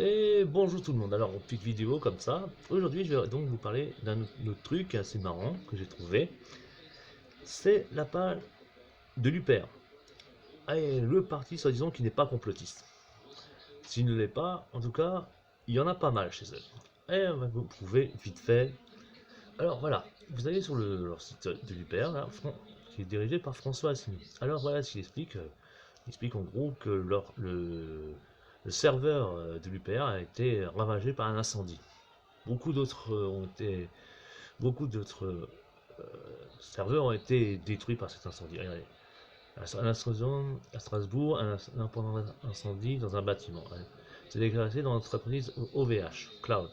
Et bonjour tout le monde, alors petite vidéo comme ça. Aujourd'hui je vais donc vous parler d'un autre truc assez marrant que j'ai trouvé. C'est la page de l'UPR. Et le parti soi-disant qui n'est pas complotiste. S'il ne l'est pas, en tout cas, il y en a pas mal chez eux. Et on va vous prouver vite fait. Alors voilà, vous allez sur leur site de l'UPR, là, qui est dirigé par François Asselineau. Alors voilà ce qu'il explique. Il explique en gros que le serveur de l'UPR a été ravagé par un incendie. Beaucoup d'autres beaucoup d'autres serveurs ont été détruits par cet incendie. Regardez, à Strasbourg, un important incendie dans un bâtiment. C'est déclaré dans l'entreprise OVH Cloud.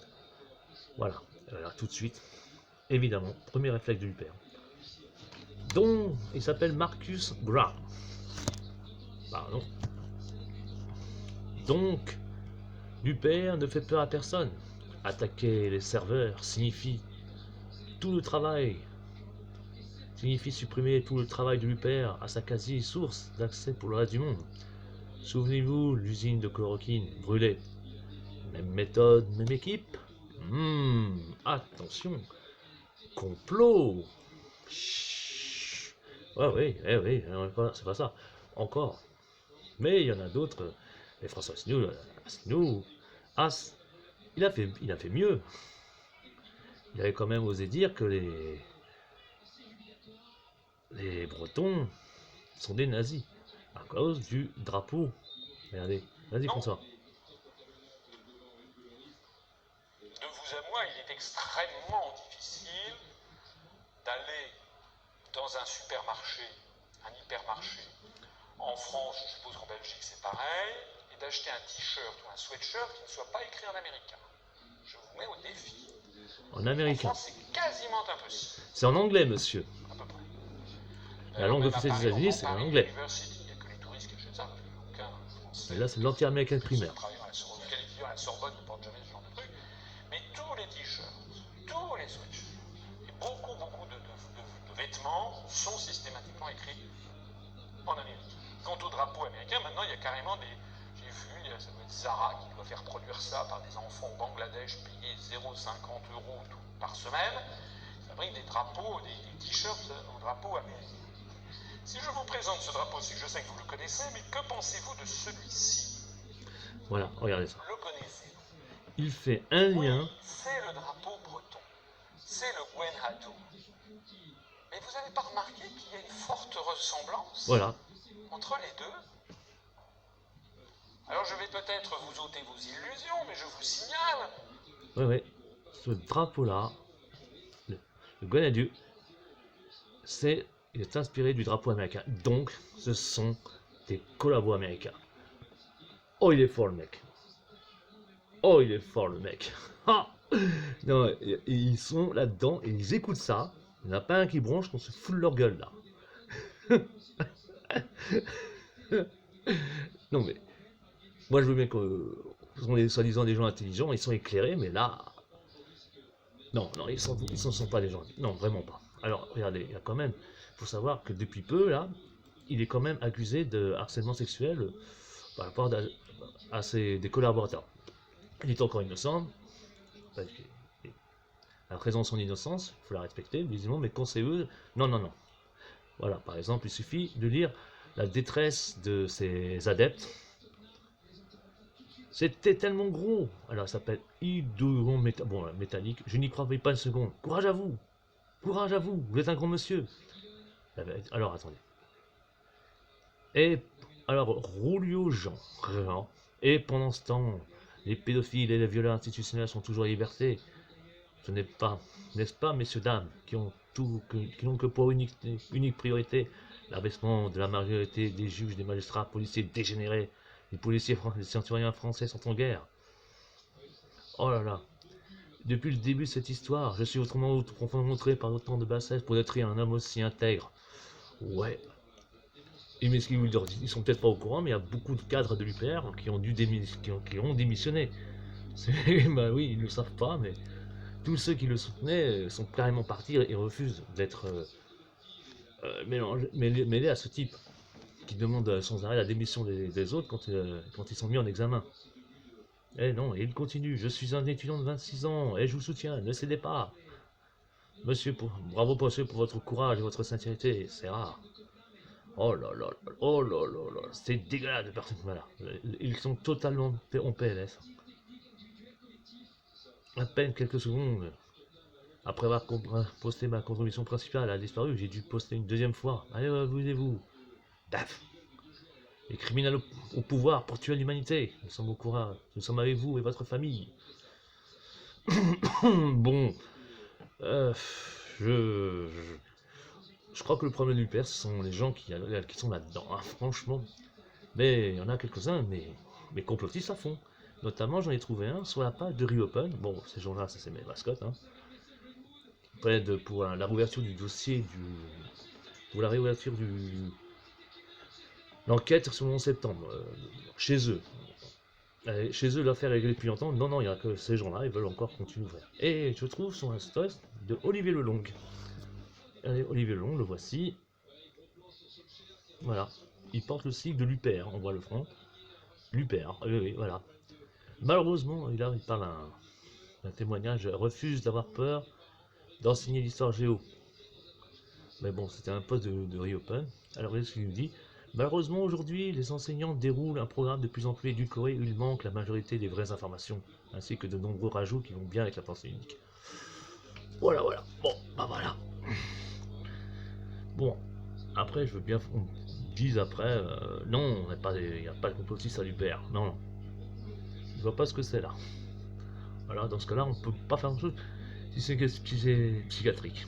Voilà. Alors, tout de suite, évidemment, premier réflexe de l'UPR. Donc, il s'appelle Marcus Brown. Pardon. Donc, l'UPR ne fait peur à personne. Attaquer les serveurs tout le travail signifie supprimer tout le travail de l'UPR à sa quasi-source d'accès pour le reste du monde. Souvenez-vous, l'usine de chloroquine brûlée. Même méthode, même équipe. Attention, complot. Chut. Ouais, oui, oui, c'est pas ça. Encore. Mais il y en a d'autres. Et François Asselineau, il a fait mieux. Il avait quand même osé dire que les Bretons sont des nazis à cause du drapeau. Regardez, vas-y Non, François. de vous à moi, il est extrêmement difficile d'aller dans un supermarché, un hypermarché. En France, je suppose qu'en Belgique c'est pareil, et d'acheter un t-shirt ou un sweatshirt qui ne soit pas écrit en américain. Je vous mets au défi. En En américain. France, c'est quasiment impossible, C'est en anglais, monsieur. à peu près. La D'ailleurs, langue même à officielle des Paris, on États-Unis, vend c'est Paris l'anglais. University, il n'y a que les touristes qui achètent ça, aucun français. Mais là, c'est l'anti-américain primaire. Travaillant à la Sorbonne ne porte jamais ce genre de truc. Mais tous les t-shirts, tous les sweatshirts, et beaucoup de vêtements sont systématiquement écrits en Amérique. Quant au drapeau américain, maintenant il y a carrément des. J'ai vu, ça doit être Zara qui doit faire produire ça par des enfants au Bangladesh payés 0,50 € par semaine. Ils fabriquent des drapeaux, des t-shirts au drapeau américain. Si je vous présente ce drapeau, c'est que je sais que vous le connaissez, mais que pensez-vous de celui-ci? Voilà, regardez ça. Le connaissez? Il fait un Oui, lien. c'est le drapeau breton. C'est le Gwen Hato. Mais vous n'avez pas remarqué qu'il y a une forte ressemblance Voilà. entre les deux? Alors je vais peut-être vous ôter vos illusions, mais je vous signale. Oui, oui. Ce drapeau-là, le Grenadier, il est inspiré du drapeau américain. Donc, ce sont des collabos américains. Oh, il est fort, le mec. Oh, il est fort, le mec. Ah non, ils sont là-dedans et ils écoutent ça. Il n'y en a pas un qui bronche qu'on se fout de leur gueule, là. Non, mais moi, je veux bien que ce sont des soi-disant des gens intelligents, ils sont éclairés, mais là, non, non, ils sont pas des gens. Non, vraiment pas. Alors, regardez, il y a quand même, faut savoir que depuis peu, là, il est quand même accusé de harcèlement sexuel par rapport des collaborateurs. Il est encore innocent. La présence de son innocence, il faut la respecter, visiblement, mais quand c'est eux, non, non, non. Voilà, par exemple, il suffit de lire la détresse de ses adeptes. C'était tellement gros. Alors, ça s'appelle Hydron métallique. Je n'y croyais pas une seconde. Courage à vous. Courage à vous. Vous êtes un grand monsieur. Alors, attendez. Et alors, Roulio Jean. Et pendant ce temps, les pédophiles et les violeurs institutionnels sont toujours en liberté. Ce n'est pas, n'est-ce pas, messieurs, dames, qui n'ont que pour unique priorité l'abaissement de la majorité des juges, des magistrats, policiers dégénérés. Les citoyens français sont en guerre. Oh là là. Depuis le début de cette histoire, je suis autrement profondément montré par autant de bassesse pour détruire un homme aussi intègre. Ouais. Et mais ce qu'ils ils sont peut-être pas au courant, mais il y a beaucoup de cadres de l'UPR qui ont démissionné. Bah oui, ils ne le savent pas, mais tous ceux qui le soutenaient sont carrément partis et refusent d'être mêlés à ce type qui demande sans arrêt la démission des autres quand ils sont mis en examen. Eh non, et il continue. Je suis un étudiant de 26 ans et je vous soutiens. Ne cédez pas. Monsieur, bravo monsieur pour votre courage et votre sincérité. C'est rare. Oh là là là, oh là là là, c'est dégueulasse de personnes. Voilà. Ils sont totalement en PLS. À peine quelques secondes après avoir posté ma contribution principale, elle a disparu. J'ai dû poster une deuxième fois. Allez, vous. Daf. Les criminels au pouvoir pour tuer l'humanité. Nous sommes au courage. Nous sommes avec vous et votre famille. Bon, euh, je, je crois que le problème du père, ce sont les gens qui sont là-dedans, hein, franchement. Mais il y en a quelques-uns, mais complotistes à fond. Notamment, j'en ai trouvé un sur la page de Reopen. Bon, ces gens-là, ça c'est mes mascottes. Hein. Pour la réouverture du dossier pour la réouverture l'enquête sur le 11 septembre, chez eux. Chez eux, l'affaire est réglée depuis longtemps. Non, non, il n'y a que ces gens-là, ils veulent encore continuer d'ouvrir. Et je trouve sur un post de Olivier Lelong. Allez, Olivier Lelong, le voici. Voilà. Il porte le sigle de l'UPR, on voit le front. L'UPR, oui, voilà. Malheureusement, il parle un témoignage, refuse d'avoir peur d'enseigner l'histoire géo. Mais bon, c'était un poste de Reopen. Alors, regardez ce qu'il nous dit. Malheureusement, aujourd'hui, les enseignants déroulent un programme de plus en plus édulcoré où il manque la majorité des vraies informations, ainsi que de nombreux rajouts qui vont bien avec la pensée unique. Voilà, voilà. Bon, bah voilà. Bon, après, je veux bien qu'on dise après, non, il n'y a pas de complotiste à l'UPR. Non, non. Je vois pas ce que c'est là. Voilà, dans ce cas-là, on peut pas faire grand-chose si c'est psychiatrique.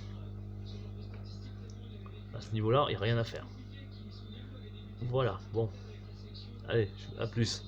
À ce niveau-là, il n'y a rien à faire. Voilà, bon. Allez, à plus.